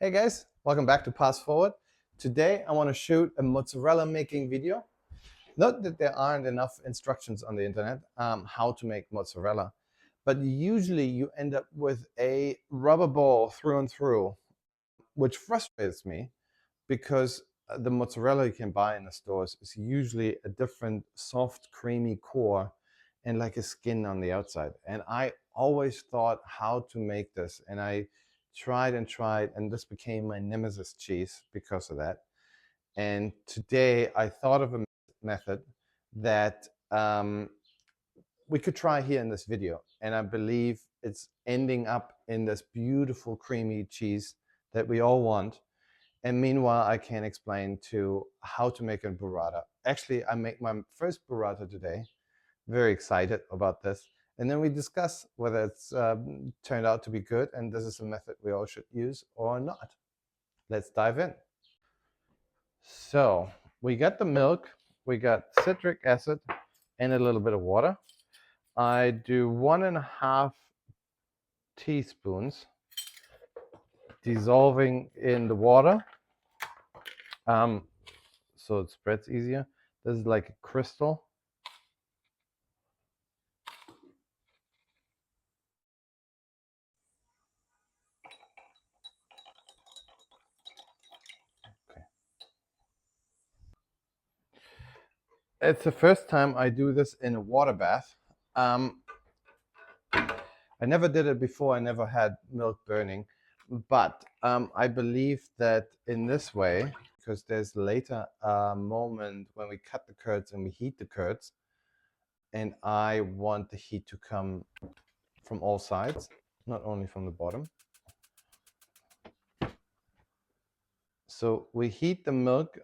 Hey guys, welcome back to Pass Forward. Today I want to shoot a mozzarella making video. Not that there aren't enough instructions on the internet how to make mozzarella, but usually you end up with a rubber ball through and through, which frustrates me because the mozzarella you can buy in the stores is usually a different soft, creamy core and like a skin on the outside. And I always thought how to make this, and I tried and tried, and this became my nemesis cheese because of that. And today I thought of a method that we could try here in this video, and I believe it's ending up in this beautiful creamy cheese that we all want. And meanwhile, I can explain to how to make a burrata. Actually, I make my first burrata today. Very excited about this. And then we discuss whether it's turned out to be good and this is a method we all should use or not. Let's dive in. So we got the milk, we got citric acid and a little bit of water. I do 1.5 teaspoons dissolving in the water. So it spreads easier. This is like a crystal. Okay. It's the first time I do this in a water bath. I never did it before. I never had milk burning, but I believe that in this way, because there's later a moment when we cut the curds and we heat the curds, and I want the heat to come from all sides, not only from the bottom. So we heat the milk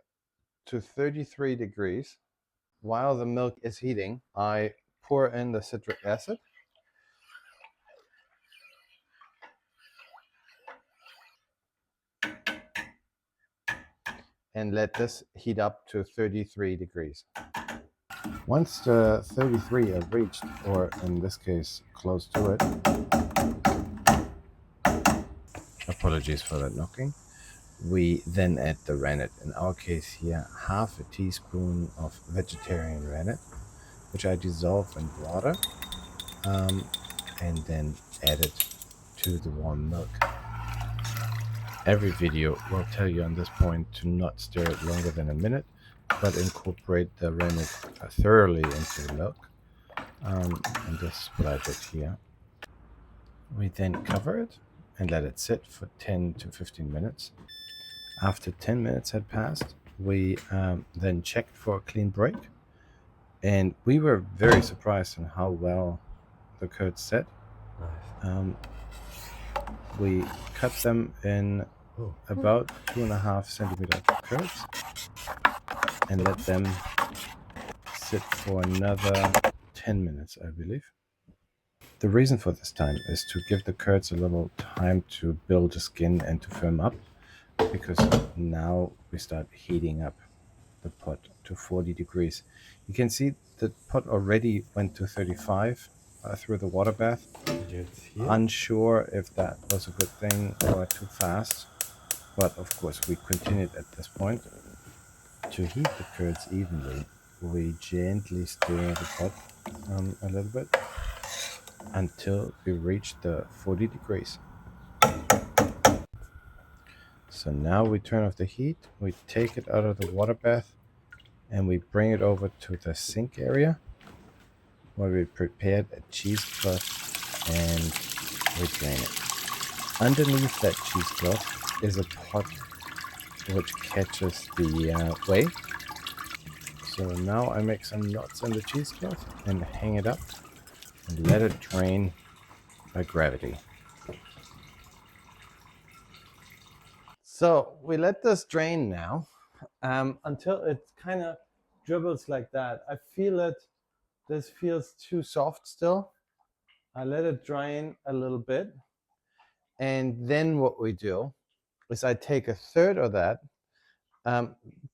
to 33 degrees. While the milk is heating, I pour in the citric acid. And let this heat up to 33 degrees. Once the 33 are reached, or in this case, close to it, apologies for that knocking, we then add the rennet. In our case here, 1/2 teaspoon of vegetarian rennet, which I dissolve in water, and then add it to the warm milk. Every video will tell you on this point to not stir it longer than a minute, but incorporate the rennet thoroughly into the milk. And this is what I did here. We then cover it and let it sit for 10 to 15 minutes. After 10 minutes had passed, we then checked for a clean break, and we were very surprised on how well the curds set. Nice. We cut them in about 2.5 centimeter curds and let them sit for another 10 minutes, I believe. The reason for this time is to give the curds a little time to build the skin and to firm up, because now we start heating up the pot to 40 degrees. You can see the pot already went to 35 through the water bath. Unsure if that was a good thing or too fast, but of course we continued at this point. To heat the curds evenly, we gently stir the pot a little bit until we reach the 40 degrees. So now we turn off the heat, we take it out of the water bath, and we bring it over to the sink area where we prepared a cheesecloth and we drain it. Underneath that cheesecloth is a pot which catches the whey. So now I make some knots in the cheesecloth and hang it up and let it drain by gravity. So we let this drain now until it kind of dribbles like that. I feel it. This feels too soft still. I let it drain a little bit. And then what we do is I take 1/3 of that,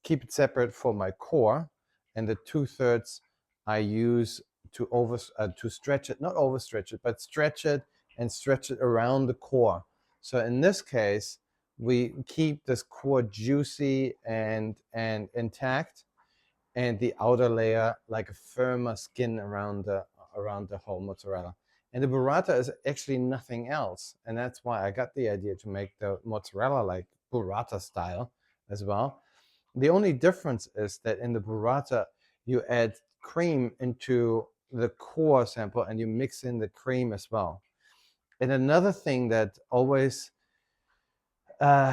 keep it separate for my core, and the 2/3 I use to stretch it, not overstretch it, but stretch it and stretch it around the core. So in this case, we keep this core juicy and intact, and the outer layer like a firmer skin around the whole mozzarella. And the burrata is actually nothing else, and that's why I got the idea to make the mozzarella like burrata style as well. The only difference is that in the burrata you add cream into the core sample and you mix in the cream as well. And another thing that always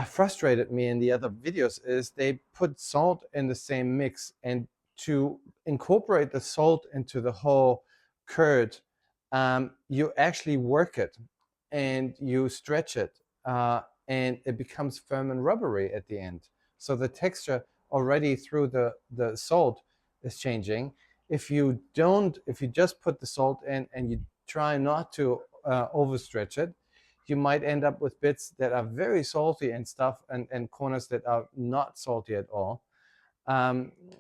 frustrated me in the other videos is they put salt in the same mix, and to incorporate the salt into the whole curd, you actually work it and you stretch it, and it becomes firm and rubbery at the end. So the texture already through the salt is changing. If you just put the salt in and you try not to overstretch it, you might end up with bits that are very salty and stuff, and corners that are not salty at all,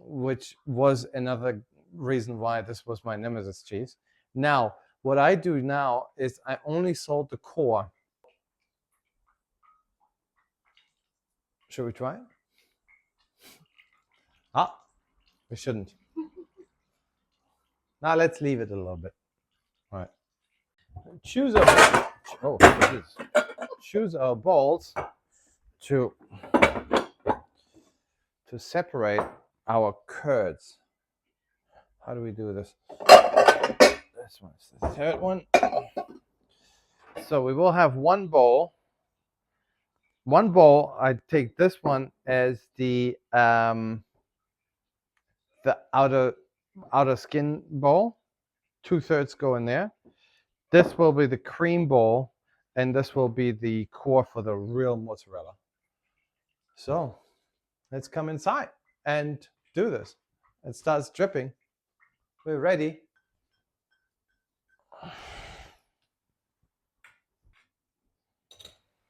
which was another reason why this was my nemesis cheese. Now, what I do now is I only salt the core. Should we try it? Ah, we shouldn't. Now let's leave it a little bit. All right. Choose our balls to separate our curds. How do we do this? This one's the third one. So we will have one bowl. One bowl, I take this one as the outer skin bowl. 2/3 go in there. This will be the cream bowl, and this will be the core for the real mozzarella. So let's come inside and do this. It starts dripping. We're ready.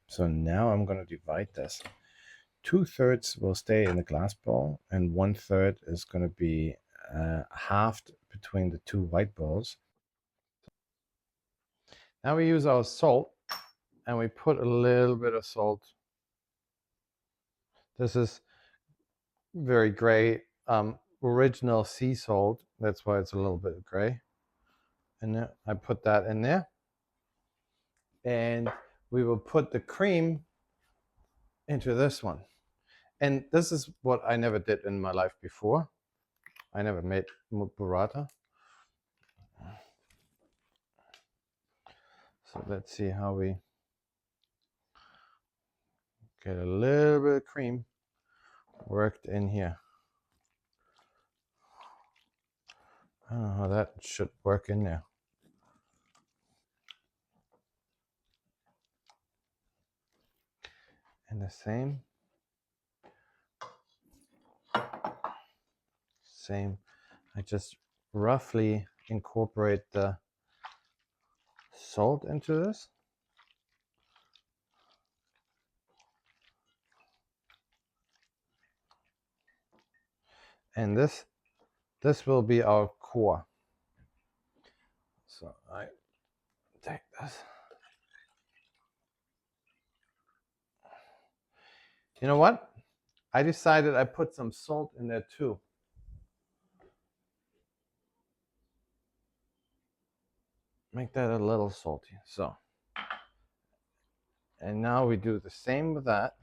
So now I'm going to divide this. 2/3 will stay in the glass bowl, and 1/3 is going to be halved between the two white bowls. Now we use our salt, and we put a little bit of salt. This is very gray, original sea salt. That's why it's a little bit gray. And I put that in there. And we will put the cream into this one. And this is what I never did in my life before. I never made burrata. So let's see how we get a little bit of cream worked in here. I don't know how that should work in there. And the same. I just roughly incorporate the salt into this. And this will be our core. So I take this. You know what? I decided I put some salt in there too. Make that a little salty. So, and now we do the same with that.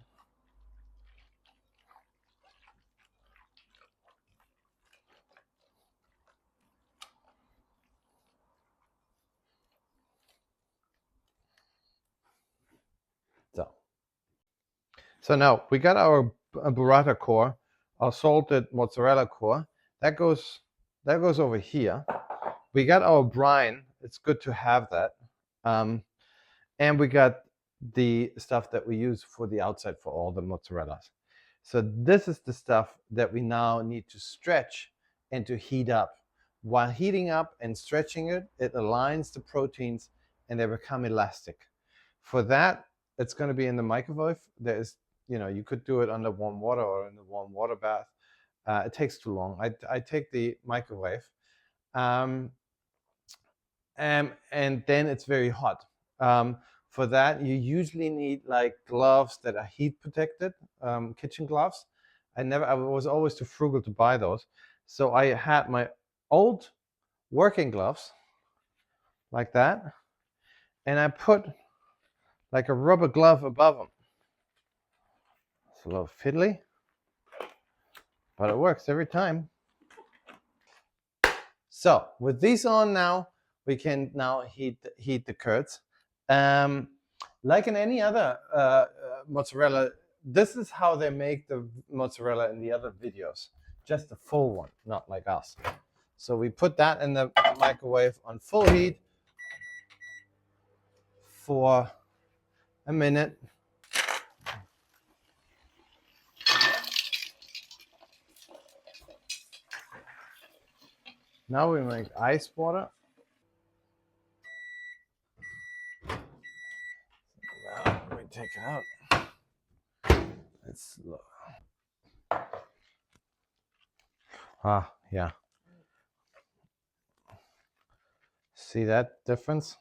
So now we got our burrata core, our salted mozzarella core. That goes over here. We got our brine. It's good to have that. And we got the stuff that we use for the outside for all the mozzarellas. So this is the stuff that we now need to stretch and to heat up. While heating up and stretching it, it aligns the proteins and they become elastic. For that, it's going to be in the microwave. You could do it under warm water or in the warm water bath. It takes too long. I take the microwave, and then it's very hot. For that, you usually need like gloves that are heat protected, kitchen gloves. I was always too frugal to buy those. So I had my old working gloves like that, and I put like a rubber glove above them. It's a little fiddly, but it works every time. So with these on now, we can now heat the curds. Like in any other mozzarella, this is how they make the mozzarella in the other videos. Just a full one, not like us. So we put that in the microwave on full heat for a minute. Now we make ice water. Now we take it out. It's low. Yeah. See that difference?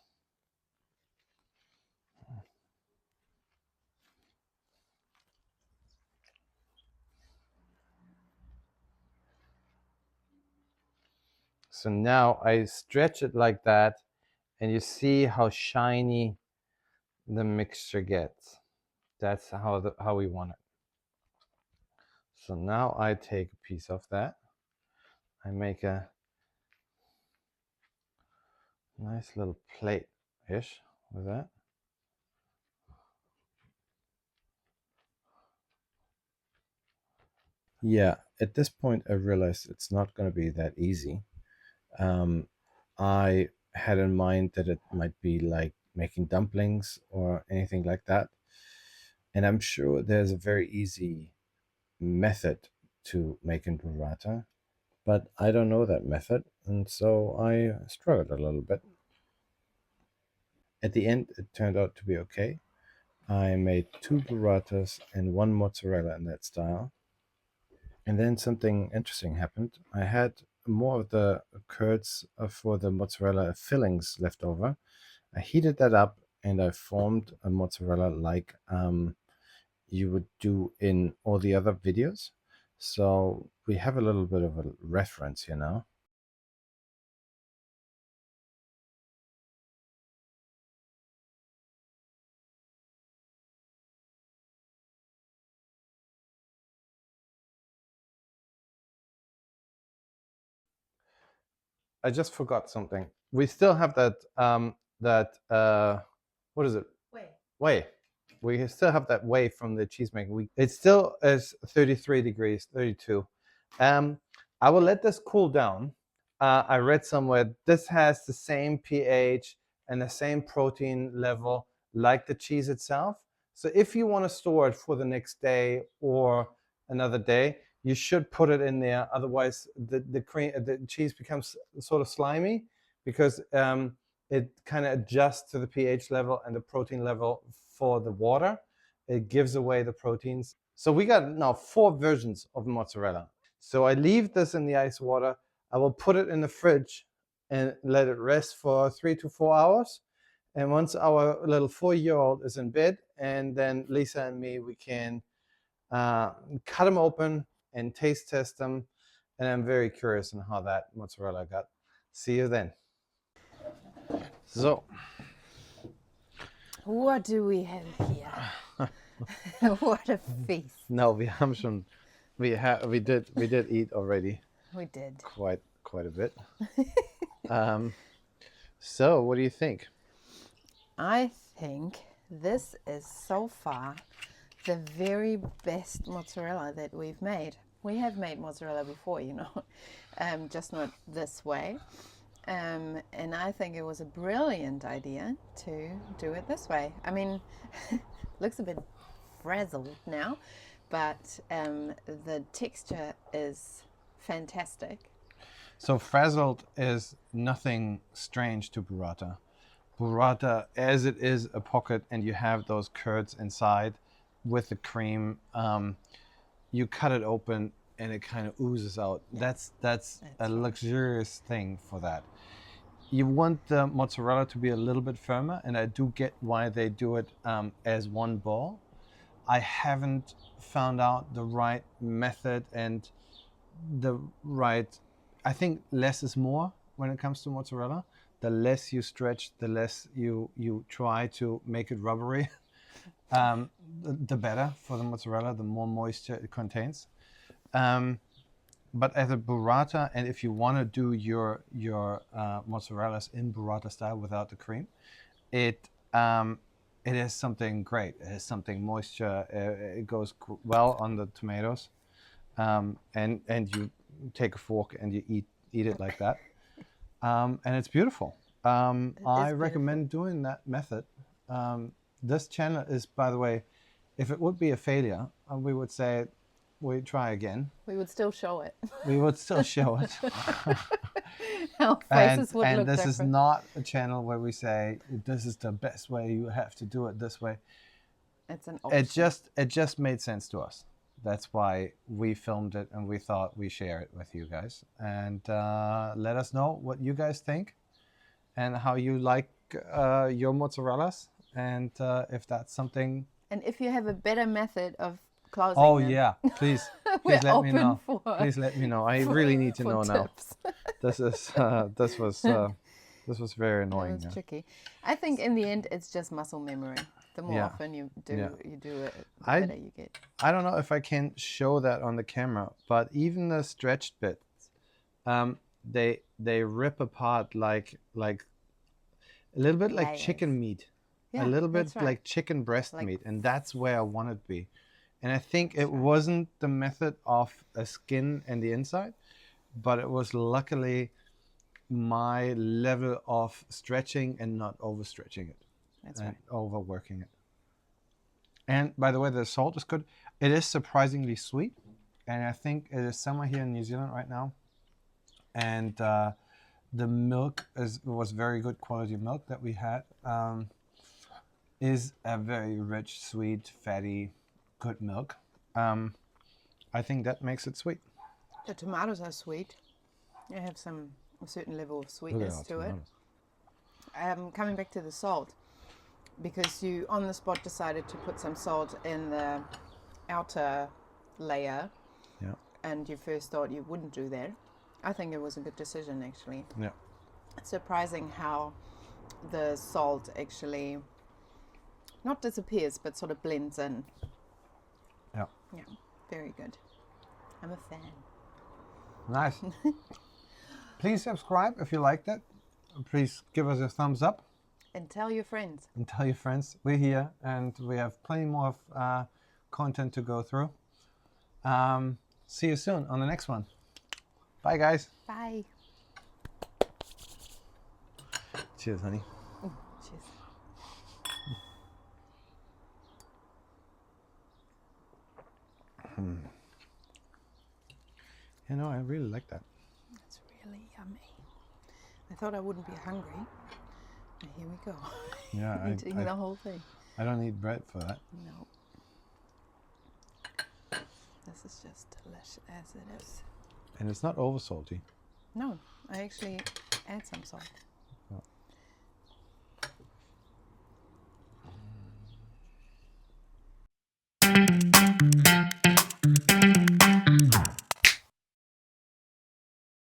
So now I stretch it like that, and you see how shiny the mixture gets. That's how we want it. So now I take a piece of that. I make a nice little plate-ish with that. Yeah, at this point I realized it's not going to be that easy. I had in mind that it might be like making dumplings or anything like that. And I'm sure there's a very easy method to making burrata, but I don't know that method, and so I struggled a little bit. At the end, it turned out to be okay. I made 2 burratas and 1 mozzarella in that style. And then something interesting happened. I had more of the curds for the mozzarella fillings left over. I heated that up and I formed a mozzarella like you would do in all the other videos. So we have a little bit of a reference here now. I just forgot something. We still have that what is it? Whey. We still have that whey from the cheese making. It still is 33 degrees, 32. I will let this cool down. I read somewhere this has the same pH and the same protein level like the cheese itself. So if you want to store it for the next day or another day, you should put it in there. Otherwise, the cheese becomes sort of slimy because it kind of adjusts to the pH level and the protein level for the water. It gives away the proteins. So we got now 4 versions of mozzarella. So I leave this in the ice water. I will put it in the fridge and let it rest for 3 to 4 hours. And once our little 4-year-old is in bed, and then Lisa and me, we can cut them open and taste test them. And I'm very curious on how that mozzarella got. See you then. So, what do we have here? What a feast. no, wir haben schon, we did eat already. We did. Quite a bit. So what do you think? I think this is so far the very best mozzarella that we've made. We have made mozzarella before, you know, just not this way. And I think it was a brilliant idea to do it this way. I mean, looks a bit frazzled now, but the texture is fantastic. So frazzled is nothing strange to burrata. Burrata, as it is a pocket and you have those curds inside with the cream, you cut it open and it kind of oozes out. That's a luxurious thing for that. you want the mozzarella to be a little bit firmer, and I do get why they do it as one ball. I haven't found out the right method and the right. I think less is more when it comes to mozzarella. The less you stretch, the less you try to make it rubbery. The better for the mozzarella, the more moisture it contains. But as a burrata, and if you want to do your mozzarellas in burrata style without the cream, it is something great. It has something moisture. It goes well on the tomatoes, and you take a fork and you eat it like that, and it's beautiful. I recommend doing that method. This channel is, by the way, if it would be a failure, we would say we try again. We would still show it. We would still show it. Our faces would and look this different. is not a channel where we say this is the best way. You have to do it this way. It's an option. It just made sense to us. That's why we filmed it, and we thought we share it with you guys. And let us know what you guys think, and how you like your mozzarellas, and if that's something. And if you have a better method of closing Oh them, yeah, please we're let me open know. for- Please let me know. I really need to for know now. tips. This is this was very annoying. It's Yeah. tricky. I think in the end, it's just muscle memory. The more Yeah. often you do it, the I- better you get. I don't know if I can show that on the camera, but even the stretched bits, they rip apart like a little bit like Layers. chicken meat, Yeah, a little bit that's right. like chicken breast Like- meat, and that's where I want it to be. And I think it That's right. wasn't the method of a skin and the inside, but it was luckily my level of stretching and not overstretching it. That's and right. overworking it. And by the way, the salt is good. It is surprisingly sweet, and I think it is summer here in New Zealand right now. And the milk was very good quality milk that we had. Is a very rich, sweet, fatty, good milk. I think that makes it sweet. The tomatoes are sweet. They have a certain level of sweetness to it. Coming back to the salt, because you on the spot decided to put some salt in the outer layer, Yeah. and you first thought you wouldn't do that. I think it was a good decision, actually. Yeah. It's surprising how the salt actually not disappears, but sort of blends in. Yeah. Yeah, very good. I'm a fan. Nice. Please subscribe if you liked it. Please give us a thumbs up. And tell your friends. And tell your friends we're here, and we have plenty more of content to go through. See you soon on the next one. Bye, guys. Bye. Cheers, honey. Cheers. You know, I really like that. That's really yummy. I thought I wouldn't be hungry. But here we go. Yeah, Eating the whole thing. I don't need bread for that. No. This is just delicious as it is. And it's not over salty. No, I actually add some salt.